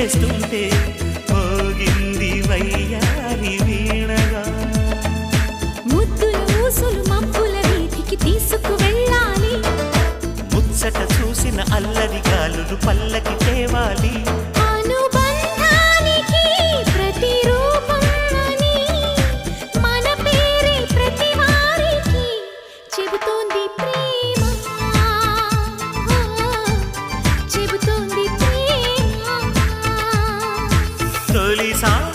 చేస్తుంటే మోగింది వయ్యారి వీణగా. ముద్దుల ఊసులు మబ్బుల వీధికి తీసుకు వెళ్ళాలి. ముచ్చట చూసిన అల్లరి గాలులు పల్లకి తేవాలి. అనుబంధానికి ప్రతిరూపం అని మన పేరే ప్రతి వారికి చెబుతోంది ప్రేమ, చెబుతోంది ప్రేమ. తొలిసారి